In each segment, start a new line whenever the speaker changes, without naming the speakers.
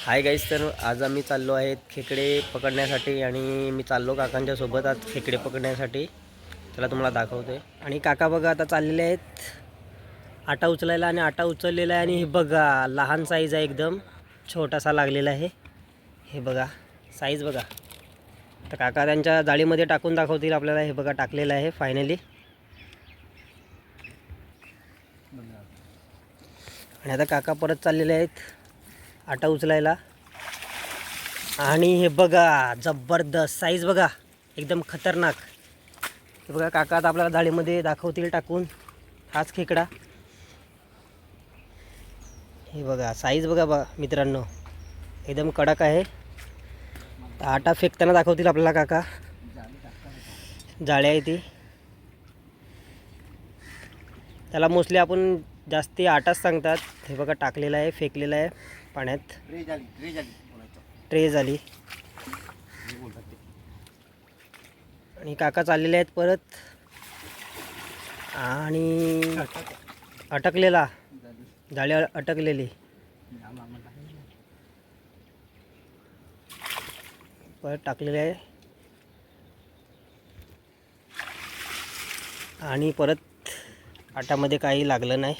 Hi guys, तर आज आम्ही चाललो आहेत खेकडे पकडण्यासाठी आणि मी चाललो काकांच्या सोबत आज खेकडे पकडण्यासाठी. चला तुम्हाला दाखवते. आणि काका बघा आता चाललेले आहेत आटा उचलायला आणि आटा उचललेला आहे. आणि हे बघा लहान साईज आहे, एकदम छोटासा लागलेला आहे. हे बघा साईज बघा. तर काका त्यांच्या जाळीमध्ये टाकून दाखवतील आपल्याला. हे बघा टाकलेलं आहे फायनली. आणि आता काका परत चाललेले आहेत आटा उचलायला. आणि हे बघा जबरदस्त साईज बघा, एकदम खतरनाक. हे बघा काका आता आपल्याला जाळीमध्ये दाखवतील टाकून हाच खेकडा. हे बघा साईज बघा मित्रांनो, एकदम कडक आहे. आटा फेकताना दाखवतील आपल्याला काका. जाळी आहे ती, त्याला मोस्टली आपण जास्ती आटाच सांगतात. हे बघा टाकलेला आहे, फेकलेला आहे पाण्यात. ट्रे झाली. आणि काका चाललेले आहेत परत. आणि अटकलेला जाळी अटकलेली परत टाकलेले आहे. आणि परत आटामध्ये काही लागलं नाही.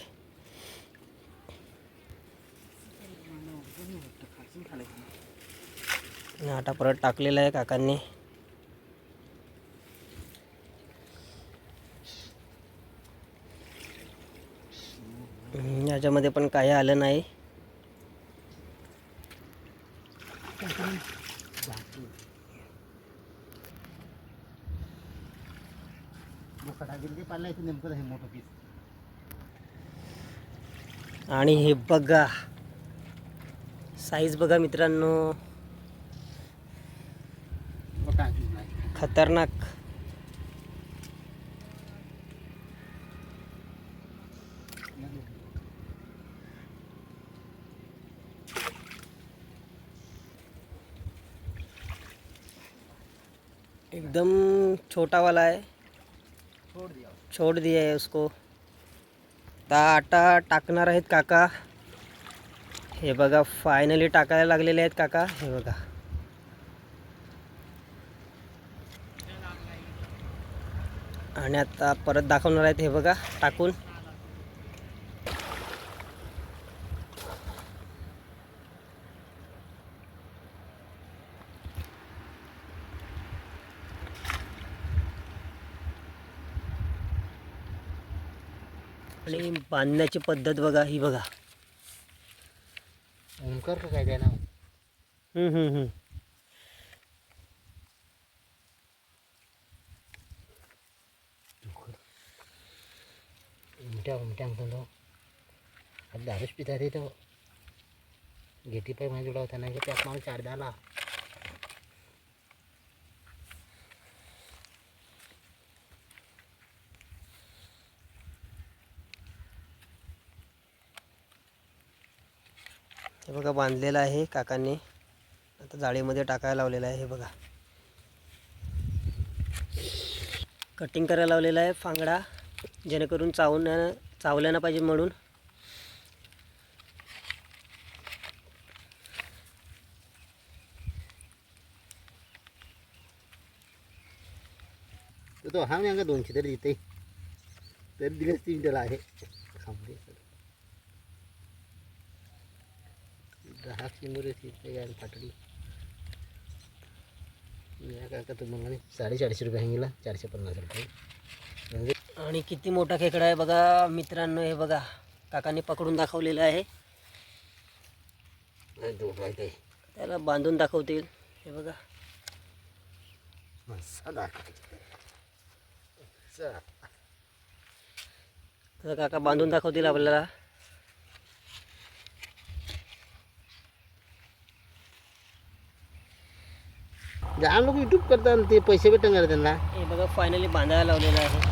आटा परत टाकलेला आहे काकांनी. याच्यामध्ये पण काही आलं नाही. आणि हे बघा साईज बघा मित्रांनो, खतरनाक. एकदम छोटा वाला है, छोड़ दिया है उसको. आता आटा टाकणार आहेत काका. हे बघा फायनली टाकायला लागलेले आहेत काका. हे बघा आणि आता परत दाखवणार आहेत. हे बघा टाकून. आणि बांधण्याची पद्धत बघा ही बघा.
ओंकार का काय नाव? उमट्या उमट्या म्हणतो आता दारूच पिता ते तो घेती पाय माझ्या जोडा होता की त्यात मला 4 झाला.
हे बघा बांधलेलं आहे काकांनी. आता जाळीमध्ये टाकायला लावलेलं आहे. हे बघा कटिंग करायला लावलेला आहे फांगडा, जेणेकरून चावल्या ना पाहिजे म्हणून.
तो हा मी 200 तरी देते तरी दिलेच 3 त्याला आहे. खांबे 10 किलोरे यायला फाटली. मी काका तुम्हाला 450 रुपये सांगितला, 450 रुपये.
आणि किती मोठा खेकडा आहे बघा मित्रांनो. हे बघा काकांनी पकडून दाखवलेलं आहे. त्याला बांधून दाखवतील. हे बघा तर काका बांधून दाखवतील आपल्याला.
जाम लोक यूट्यूब करतात ते पैसे भेटणार त्यांना.
हे बघा फायनली बांधायला लावलेलं आहे.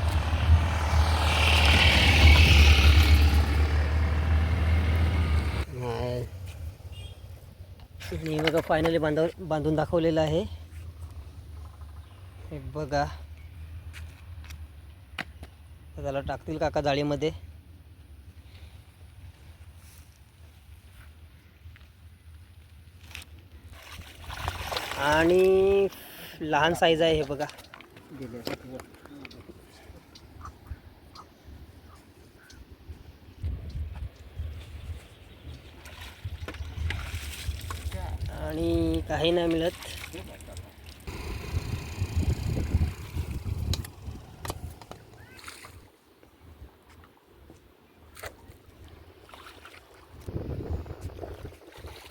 आणि बघा फायनली बांधून दाखवलेलं आहे. हे बघा त्याला टाकतील काका जाळीमध्ये. आणि लहान साईज आहे हे बघा. आणि काही नाही मिळत.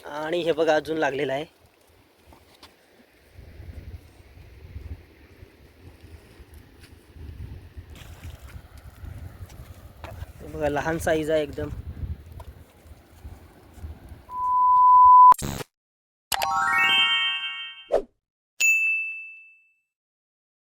आणि हे बघा अजून लागलेलं आहे. हे बघा लहान साईज आहे एकदम.